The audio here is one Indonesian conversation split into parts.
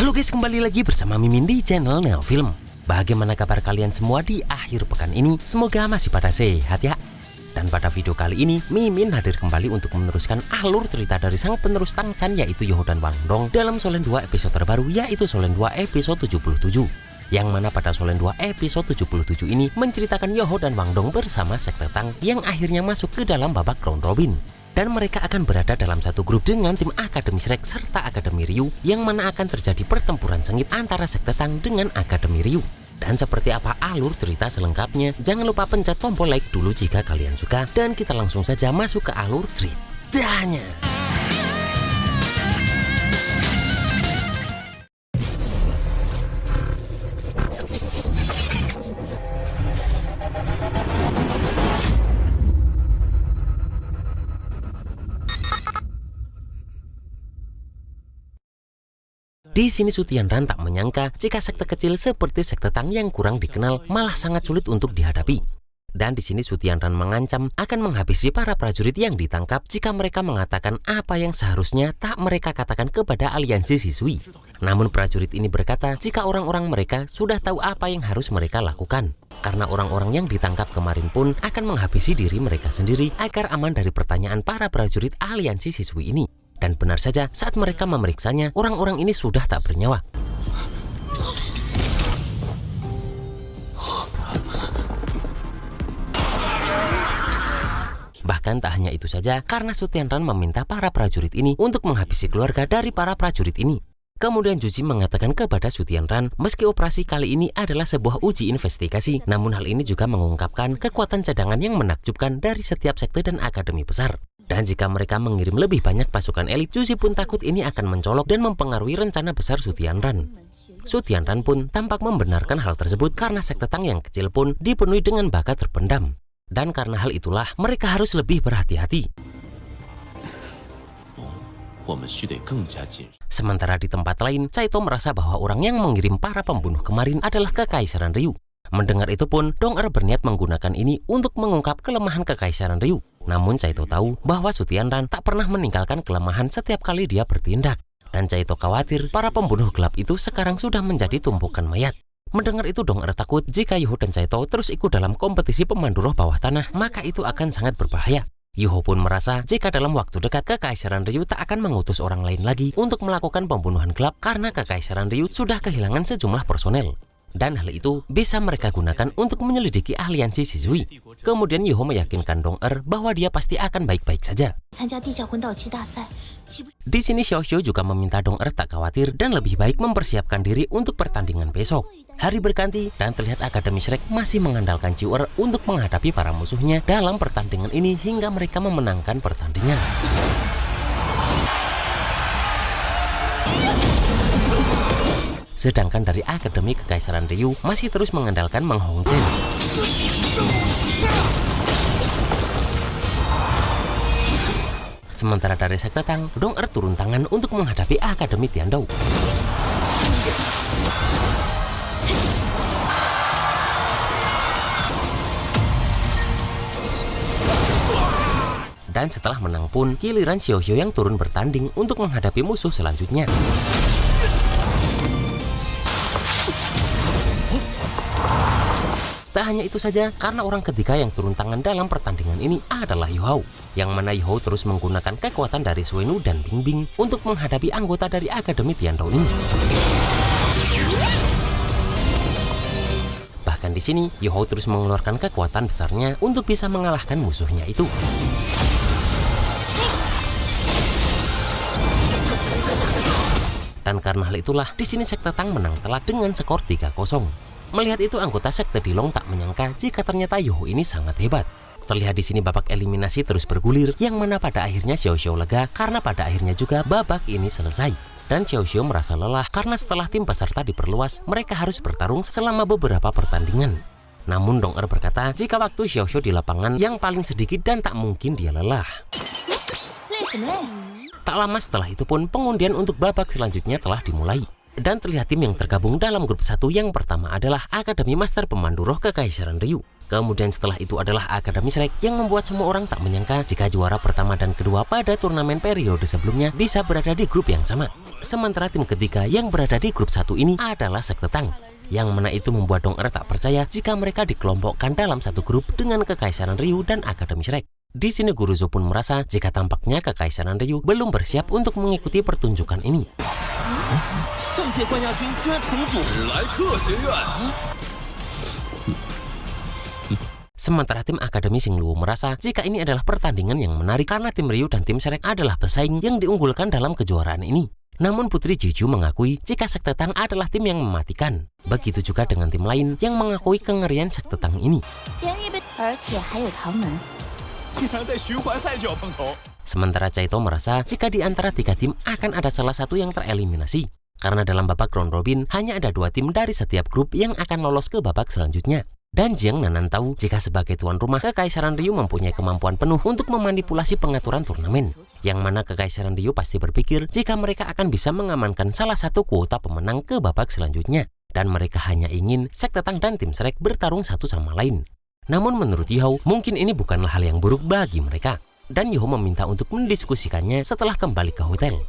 Halo guys, kembali lagi bersama Mimin di channel Neofilm. Bagaimana kabar kalian semua di akhir pekan ini? Semoga masih pada sehat ya. Dan pada video kali ini, Mimin hadir kembali untuk meneruskan alur cerita dari sang penerus Tangsan yaitu Yoho dan Wang Dong dalam Solen 2 episode terbaru yaitu Solen 2 episode 77. Yang mana pada Solen 2 episode 77 ini menceritakan Yoho dan Wang Dong bersama Sekte Tang yang akhirnya masuk ke dalam babak round robin. Dan mereka akan berada dalam satu grup dengan tim Akademi Shrek serta Akademi Ryu yang mana akan terjadi pertempuran sengit antara Sekte Tang dengan Akademi Ryu. Dan seperti apa alur cerita selengkapnya, jangan lupa pencet tombol like dulu jika kalian suka. Dan kita langsung saja masuk ke alur ceritanya. Di sini Sutianran tak menyangka jika sekte kecil seperti Sekte Tang yang kurang dikenal malah sangat sulit untuk dihadapi. Dan di sini Sutianran mengancam akan menghabisi para prajurit yang ditangkap jika mereka mengatakan apa yang seharusnya tak mereka katakan kepada aliansi siswi. Namun prajurit ini berkata jika orang-orang mereka sudah tahu apa yang harus mereka lakukan. Karena orang-orang yang ditangkap kemarin pun akan menghabisi diri mereka sendiri agar aman dari pertanyaan para prajurit aliansi siswi ini. Dan benar saja saat mereka memeriksanya, orang-orang ini sudah tak bernyawa. Bahkan tak hanya itu saja, karena Sutianran meminta para prajurit ini untuk menghabisi keluarga dari para prajurit ini. Kemudian Juji mengatakan kepada Sutianran, meski operasi kali ini adalah sebuah uji investigasi, namun hal ini juga mengungkapkan kekuatan cadangan yang menakjubkan dari setiap sekte dan akademi besar. Dan jika mereka mengirim lebih banyak pasukan elit, Juji pun takut ini akan mencolok dan mempengaruhi rencana besar Sutianran. Sutianran pun tampak membenarkan hal tersebut karena Sekte Tang yang kecil pun dipenuhi dengan bakat terpendam. Dan karena hal itulah mereka harus lebih berhati-hati. Sementara di tempat lain, Saito merasa bahwa orang yang mengirim para pembunuh kemarin adalah Kekaisaran Ryu. Mendengar itu pun, Dong-er berniat menggunakan ini untuk mengungkap kelemahan Kekaisaran Ryu. Namun Saito tahu bahwa Sutianran tak pernah meninggalkan kelemahan setiap kali dia bertindak. Dan Saito khawatir para pembunuh gelap itu sekarang sudah menjadi tumpukan mayat. Mendengar itu Dong-er takut jika Yoho dan Saito terus ikut dalam kompetisi pemandu roh bawah tanah, maka itu akan sangat berbahaya. Yoho pun merasa jika dalam waktu dekat Kekaisaran Ryu tak akan mengutus orang lain lagi untuk melakukan pembunuhan gelap karena Kekaisaran Ryu sudah kehilangan sejumlah personel. Dan hal itu bisa mereka gunakan untuk menyelidiki aliansi siswi. Kemudian Yoho meyakinkan Dong-er bahwa dia pasti akan baik-baik saja. Di sini Xiaoxiu juga meminta Dong-er tak khawatir dan lebih baik mempersiapkan diri untuk pertandingan besok. Hari berganti dan terlihat Akademi Shrek masih mengandalkan Ciu-er untuk menghadapi para musuhnya dalam pertandingan ini hingga mereka memenangkan pertandingan. Sedangkan dari Akademi Kekaisaran Ryu masih terus mengandalkan Meng Hongzhen. Sementara dari Sekte Tang, Dong-er turun tangan untuk menghadapi Akademi Tiandou. Dan setelah menang pun, giliran Xiaoxiu yang turun bertanding untuk menghadapi musuh selanjutnya. Tak hanya itu saja, karena orang ketiga yang turun tangan dalam pertandingan ini adalah Yoho, yang mana Yoho terus menggunakan kekuatan dari Suenu dan Bingbing untuk menghadapi anggota dari Akademi Tiandou ini. Bahkan di sini, Yoho terus mengeluarkan kekuatan besarnya untuk bisa mengalahkan musuhnya itu. Dan karena hal itulah, di sini Sekte Tang menang telak dengan skor 3-0. Melihat itu, anggota Sekte Dilong tak menyangka jika ternyata Yoho ini sangat hebat. Terlihat di sini babak eliminasi terus bergulir, yang mana pada akhirnya Xiaoxiu lega karena pada akhirnya juga babak ini selesai. Dan Xiaoxiu merasa lelah karena setelah tim peserta diperluas, mereka harus bertarung selama beberapa pertandingan. Namun Dong-er berkata jika waktu Xiaoxiu di lapangan yang paling sedikit dan tak mungkin dia lelah. Tak lama setelah itu pun pengundian untuk babak selanjutnya telah dimulai. Dan terlihat tim yang tergabung dalam grup 1 yang pertama adalah Akademi Master Pemandu Roh Kekaisaran Ryu. Kemudian setelah itu adalah Akademi Shrek yang membuat semua orang tak menyangka jika juara pertama dan kedua pada turnamen periode sebelumnya bisa berada di grup yang sama. Sementara tim ketiga yang berada di grup 1 ini adalah Sekte Tang, yang mana itu membuat Dong Er tak percaya jika mereka dikelompokkan dalam satu grup dengan Kekaisaran Ryu dan Akademi Shrek. Di sini Guru Zhou pun merasa jika tampaknya Kekaisaran Ryu belum bersiap untuk mengikuti pertunjukan ini. Sementara tim Akademi Xingluo merasa jika ini adalah pertandingan yang menarik karena tim Ryu dan tim Shrek adalah pesaing yang diunggulkan dalam kejuaraan ini. Namun Putri Jeju mengakui jika Sekte Tang adalah tim yang mematikan. Begitu juga dengan tim lain yang mengakui kengerian Sekte Tang ini. Sementara Caito merasa jika di antara 3 tim akan ada salah satu yang tereliminasi. Karena dalam babak round robin hanya ada 2 tim dari setiap grup yang akan lolos ke babak selanjutnya. Dan Jiang Nanan tahu jika sebagai tuan rumah Kekaisaran Ryu mempunyai kemampuan penuh untuk memanipulasi pengaturan turnamen. Yang mana Kekaisaran Ryu pasti berpikir jika mereka akan bisa mengamankan salah satu kuota pemenang ke babak selanjutnya. Dan mereka hanya ingin Sekte Tang dan tim Shrek bertarung satu sama lain. Namun menurut Yoho, mungkin ini bukanlah hal yang buruk bagi mereka. Dan Yoho meminta untuk mendiskusikannya setelah kembali ke hotel.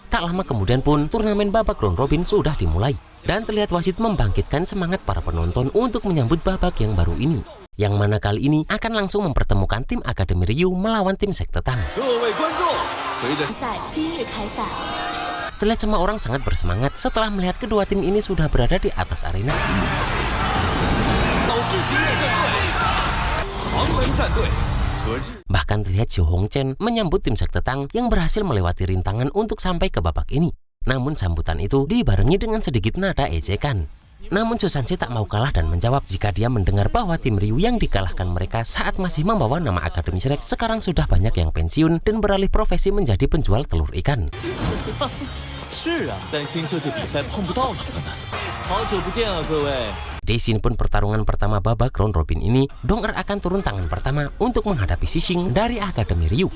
Tak lama kemudian pun turnamen babak round robin sudah dimulai. Dan terlihat wasit membangkitkan semangat para penonton untuk menyambut babak yang baru ini. Yang mana kali ini akan langsung mempertemukan tim Akademi Ryu melawan tim Sekte Tang. Terlihat semua orang sangat bersemangat setelah melihat kedua tim ini sudah berada di atas arena. Bahkan terlihat Xiu Hongchen menyambut tim Sekte Tang yang berhasil melewati rintangan untuk sampai ke babak ini. Namun sambutan itu dibarengi dengan sedikit nada ejekan. Namun Susanshi tak mau kalah dan menjawab jika dia mendengar bahwa tim Ryu yang dikalahkan mereka saat masih membawa nama Akademi Shrek sekarang sudah banyak yang pensiun dan beralih profesi menjadi penjual telur ikan. Di sini pun pertarungan pertama babak round robin ini, Dong Er akan turun tangan pertama untuk menghadapi Xixing dari Akademi Ryu.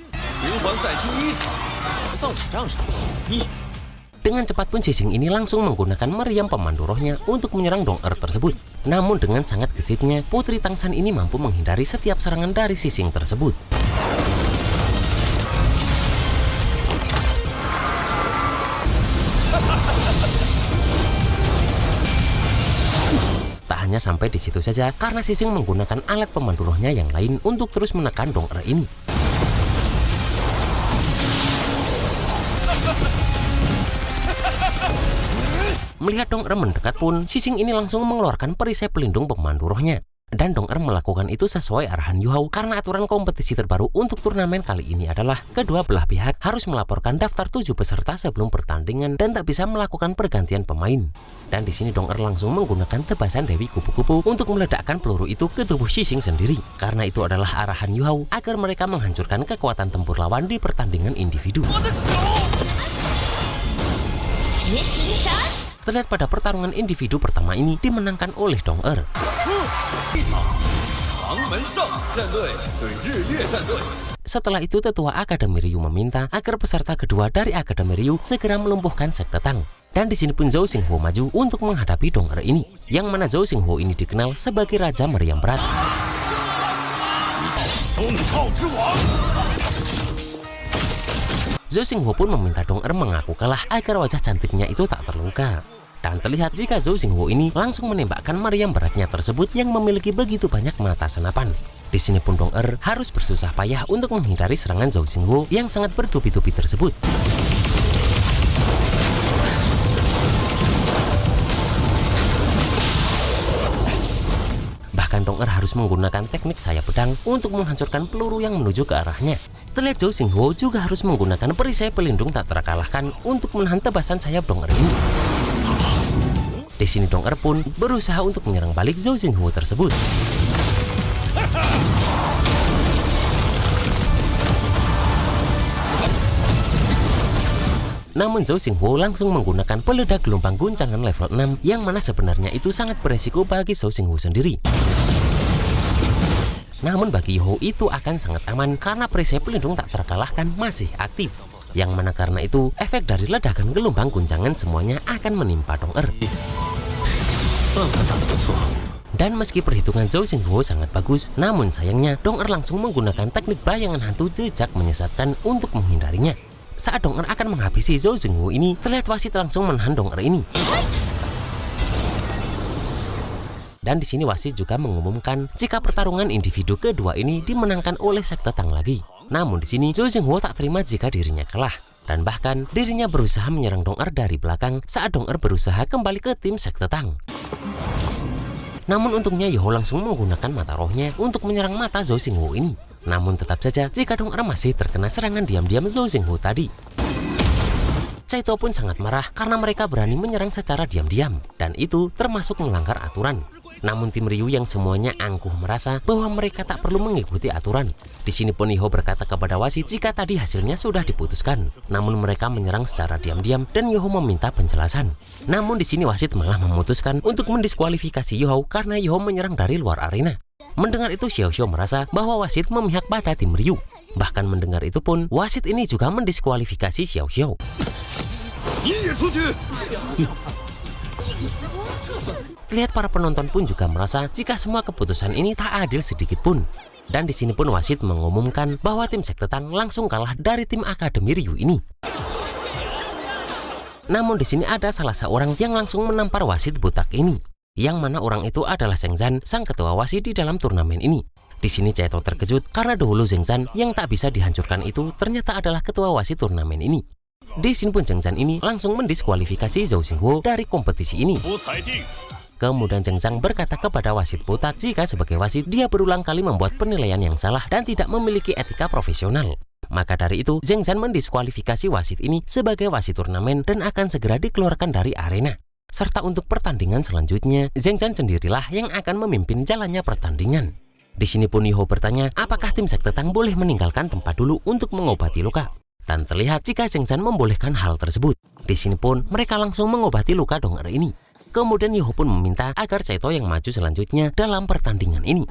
Dengan cepat pun Xixing ini langsung menggunakan meriam pemandu rohnya untuk menyerang Dong Er tersebut. Namun dengan sangat gesitnya, Putri Tangshan ini mampu menghindari setiap serangan dari Xixing tersebut. Tak hanya sampai di situ saja, karena Xixing menggunakan alat pemandu rohnya yang lain untuk terus menekan Dong Er ini. Melihat Dong Er mendekat pun, Xixing ini langsung mengeluarkan perisai pelindung pemandu rohnya. Dan Dong Er melakukan itu sesuai arahan Yoho karena aturan kompetisi terbaru untuk turnamen kali ini adalah kedua belah pihak harus melaporkan daftar 7 peserta sebelum pertandingan dan tak bisa melakukan pergantian pemain. Dan di sini Dong Er langsung menggunakan tebasan Dewi Kupu-Kupu untuk meledakkan peluru itu ke tubuh Xixing sendiri. Karena itu adalah arahan Yoho agar mereka menghancurkan kekuatan tempur lawan di pertandingan individu. Terlihat pada pertarungan individu pertama ini dimenangkan oleh Dong Er. Setelah itu Tetua Akademi Ryu meminta agar peserta kedua dari Akademi Ryu segera melumpuhkan Sekte Tang. Dan di sini pun Zhou Xinghuo maju untuk menghadapi Dong Er ini, yang mana Zhou Xinghuo ini dikenal sebagai Raja Meriam Berat. Zhou Xinghuo pun meminta Dong Er mengaku kalah agar wajah cantiknya itu tak terluka. Dan terlihat jika Zhou Xinghuo ini langsung menembakkan meriam beratnya tersebut yang memiliki begitu banyak mata senapan. Di sini pun Dong Er harus bersusah payah untuk menghindari serangan Zhou Xinghuo yang sangat bertubi-tubi tersebut. Bahkan Dong Er harus menggunakan teknik sayap pedang untuk menghancurkan peluru yang menuju ke arahnya. Terlihat Zhou Xinghuo juga harus menggunakan perisai pelindung tak terkalahkan untuk menahan tebasan sayap Dong Er ini. Di sini Dong Er pun berusaha untuk menyerang balik Zhou Xinghuo tersebut. Namun Zhou Xinghuo langsung menggunakan peledak gelombang guncangan level 6 yang mana sebenarnya itu sangat beresiko bagi Zhou Xinghuo sendiri. Namun bagi Yoho itu akan sangat aman karena perisai pelindung tak terkalahkan masih aktif. Yang mana karena itu efek dari ledakan gelombang guncangan semuanya akan menimpa Dong Er. Dan meski perhitungan Zhou Xinghuo sangat bagus, namun sayangnya Dong Er langsung menggunakan teknik bayangan hantu jejak menyesatkan untuk menghindarinya. Saat Dong Er akan menghabisi Zhou Xinghuo ini, terlihat wasit langsung menahan Dong Er ini. Dan di sini wasit juga mengumumkan jika pertarungan individu kedua ini dimenangkan oleh sekte Tang lagi. Namun di sini Zhou Xinghuo tak terima jika dirinya kalah. Dan bahkan dirinya berusaha menyerang Dong Er dari belakang saat Dong Er berusaha kembali ke tim sekte Tang. Namun untungnya Yoho langsung menggunakan mata rohnya untuk menyerang mata Zhou Xinghuo ini. Namun tetap saja jika Dong Er masih terkena serangan diam-diam Zhou Xinghuo tadi. Caito pun sangat marah karena mereka berani menyerang secara diam-diam, dan itu termasuk melanggar aturan. Namun tim Ryu yang semuanya angkuh merasa bahwa mereka tak perlu mengikuti aturan. Di sini pun Yoho berkata kepada wasit jika tadi hasilnya sudah diputuskan. Namun mereka menyerang secara diam-diam dan Yoho meminta penjelasan. Namun di sini wasit malah memutuskan untuk mendiskualifikasi Yoho karena Yoho menyerang dari luar arena. Mendengar itu Xiao Xiao merasa bahwa wasit memihak pada tim Ryu. Bahkan mendengar itu pun wasit ini juga mendiskualifikasi Xiao Xiao. Lihat para penonton pun juga merasa jika semua keputusan ini tak adil sedikit pun. Dan di sini pun wasit mengumumkan bahwa tim sekte Tang langsung kalah dari tim Akademi Ryu ini. Namun di sini ada salah seorang yang langsung menampar wasit butak ini, yang mana orang itu adalah Zheng Zhan, sang ketua wasit di dalam turnamen ini. Di sini Caito terkejut karena dahulu Zheng Zhan yang tak bisa dihancurkan itu ternyata adalah ketua wasit turnamen ini. Di sini pun Zheng Zhan ini langsung mendiskualifikasi Zhou Xinghuo dari kompetisi ini. Kemudian Zheng Zhan berkata kepada wasit butak jika sebagai wasit dia berulang kali membuat penilaian yang salah dan tidak memiliki etika profesional. Maka dari itu Zheng Zhan mendiskualifikasi wasit ini sebagai wasit turnamen dan akan segera dikeluarkan dari arena. Serta untuk pertandingan selanjutnya, Zheng Zhan sendirilah yang akan memimpin jalannya pertandingan. Di sini pun Yoho bertanya apakah tim sekte Tang boleh meninggalkan tempat dulu untuk mengobati luka. Dan terlihat jika Zheng Zhan membolehkan hal tersebut. Di sini pun mereka langsung mengobati luka Dong Er ini. Kemudian Yoho pun meminta agar Caito yang maju selanjutnya dalam pertandingan ini.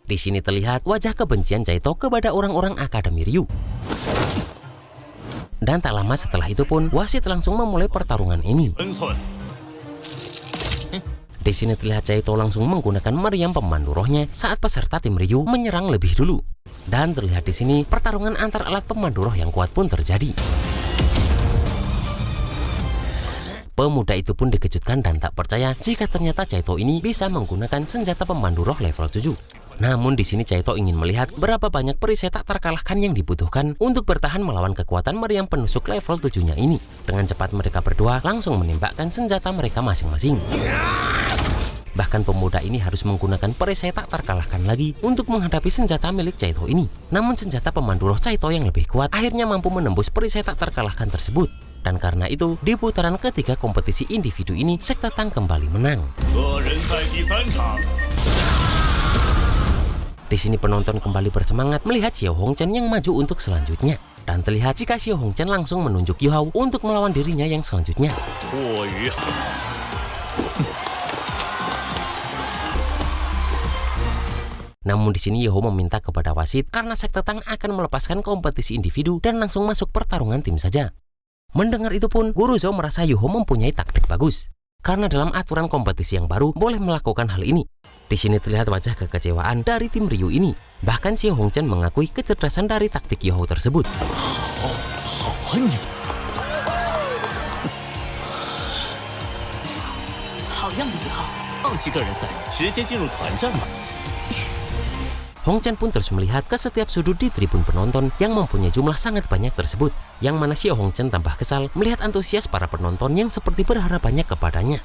Di sini terlihat wajah kebencian Caito kepada orang-orang Akademi Ryu. Dan tak lama setelah itu pun wasit langsung memulai pertarungan ini. Di sini terlihat Caito langsung menggunakan meriam pemandu rohnya saat peserta tim Ryu menyerang lebih dulu. Dan terlihat di sini pertarungan antar alat pemandu roh yang kuat pun terjadi. Pemuda itu pun dikejutkan dan tak percaya jika ternyata Caito ini bisa menggunakan senjata pemandu roh level 7. Namun di sini Caito ingin melihat berapa banyak perisai tak terkalahkan yang dibutuhkan untuk bertahan melawan kekuatan meriam penusuk level 7-nya ini. Dengan cepat mereka berdua langsung menembakkan senjata mereka masing-masing. Bahkan pemuda ini harus menggunakan perisai tak terkalahkan lagi untuk menghadapi senjata milik Caito ini. Namun senjata pemandu roh Caito yang lebih kuat akhirnya mampu menembus perisai tak terkalahkan tersebut. Dan karena itu, di putaran ketiga kompetisi individu ini, sekte Tang kembali menang. Di sini penonton kembali bersemangat melihat Xiao Hongchen yang maju untuk selanjutnya. Dan terlihat jika Xiao Hongchen langsung menunjuk Yoho untuk melawan dirinya yang selanjutnya. Namun di sini Yoho meminta kepada wasit karena sekte Tang akan melepaskan kompetisi individu dan langsung masuk pertarungan tim saja. Mendengar itu pun, Guru Zhou merasa Yoho mempunyai taktik bagus. Karena dalam aturan kompetisi yang baru boleh melakukan hal ini. Di sini terlihat wajah kekecewaan dari tim Ryu ini. Bahkan Xiao Hongchen mengakui kecerdasan dari taktik Yoho tersebut. Hongchen pun terus melihat ke setiap sudut di tribun penonton yang mempunyai jumlah sangat banyak tersebut. Yang mana Xiao Hongchen tambah kesal melihat antusias para penonton yang seperti berharap banyak kepadanya.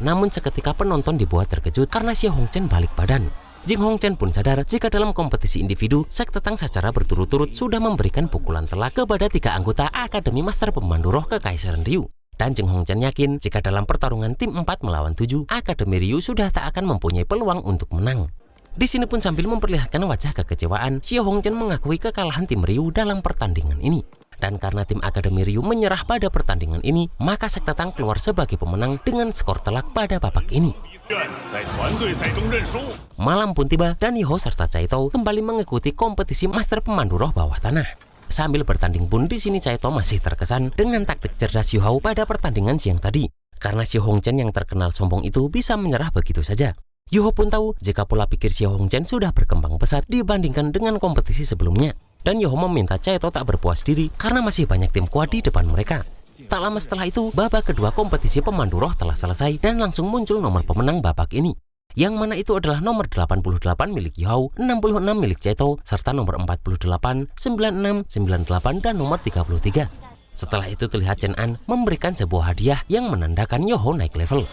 Namun seketika penonton dibuat terkejut karena Xiao Hongchen balik badan. Jing Hongchen pun sadar jika dalam kompetisi individu, sekte Tang secara berturut-turut sudah memberikan pukulan telak kepada 3 anggota Akademi Master Pemandu Roh Kekaisaran Ryu. Dan Jing Hongchen yakin jika dalam pertarungan tim 4 melawan 7, Akademi Ryu sudah tak akan mempunyai peluang untuk menang. Di sini pun sambil memperlihatkan wajah kekecewaan, Xiao Hongchen mengakui kekalahan tim Ryu dalam pertandingan ini. Dan karena tim Akademi Ryu menyerah pada pertandingan ini, maka sekte Tang keluar sebagai pemenang dengan skor telak pada babak ini. Malam pun tiba dan Yoho serta Caito kembali mengikuti kompetisi Master Pemandu Roh Bawah Tanah. Sambil bertanding pun di sini Caito masih terkesan dengan taktik cerdas Yoho pada pertandingan siang tadi. Karena si Hongchen yang terkenal sombong itu bisa menyerah begitu saja. Yoho pun tahu jika pola pikir si Hongchen sudah berkembang pesat dibandingkan dengan kompetisi sebelumnya. Dan Yoho meminta Caito tak berpuas diri karena masih banyak tim kuat di depan mereka. Tak lama setelah itu, babak kedua kompetisi pemandu roh telah selesai dan langsung muncul nomor pemenang babak ini. Yang mana itu adalah nomor 88 milik Yoho, 66 milik Caito, serta nomor 48, 96, 98, dan nomor 33. Setelah itu terlihat Chen An memberikan sebuah hadiah yang menandakan Yoho naik level.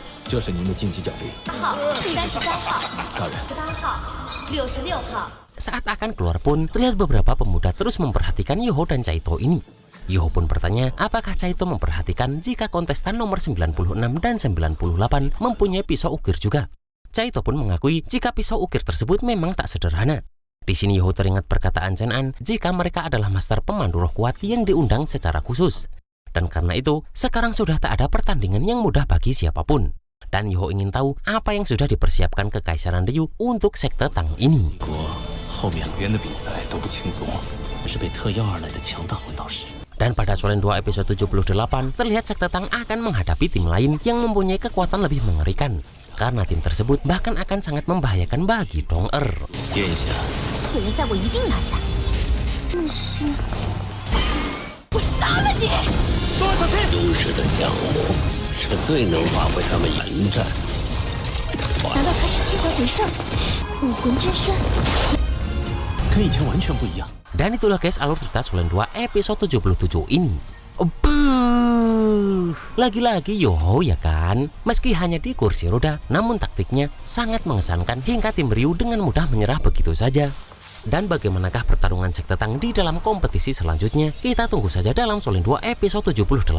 Saat akan keluar pun, terlihat beberapa pemuda terus memperhatikan Yoho dan Caito ini. Yoho pun bertanya apakah Caito memperhatikan jika kontestan nomor 96 dan 98 mempunyai pisau ukir juga. Caito pun mengakui jika pisau ukir tersebut memang tak sederhana. Di sini Yoho teringat perkataan Chen An jika mereka adalah master pemandu roh kuat yang diundang secara khusus. Dan karena itu, sekarang sudah tak ada pertandingan yang mudah bagi siapapun. Dan Yoho ingin tahu apa yang sudah dipersiapkan Kekaisaran Ryu untuk sekte Tang ini. Dan pada Solen 2 episode 78, terlihat sekte Tang akan menghadapi tim lain yang mempunyai kekuatan lebih mengerikan. Karena tim tersebut bahkan akan sangat membahayakan bagi Dong-er. Dan itulah guys alur cerita Solen 2 episode 77 ini. Lagi-lagi Yoho ya kan, meski hanya di kursi roda, namun taktiknya sangat mengesankan hingga tim Ryu dengan mudah menyerah begitu saja. Dan bagaimanakah pertarungan sekte Tang di dalam kompetisi selanjutnya? Kita tunggu saja dalam Solen 2 episode 78.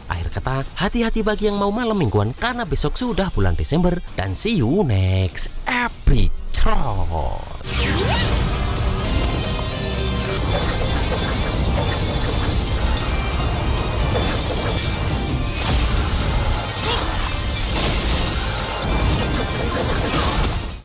Akhir kata, hati-hati bagi yang mau malam mingguan karena besok sudah bulan Desember. Dan see you next episode.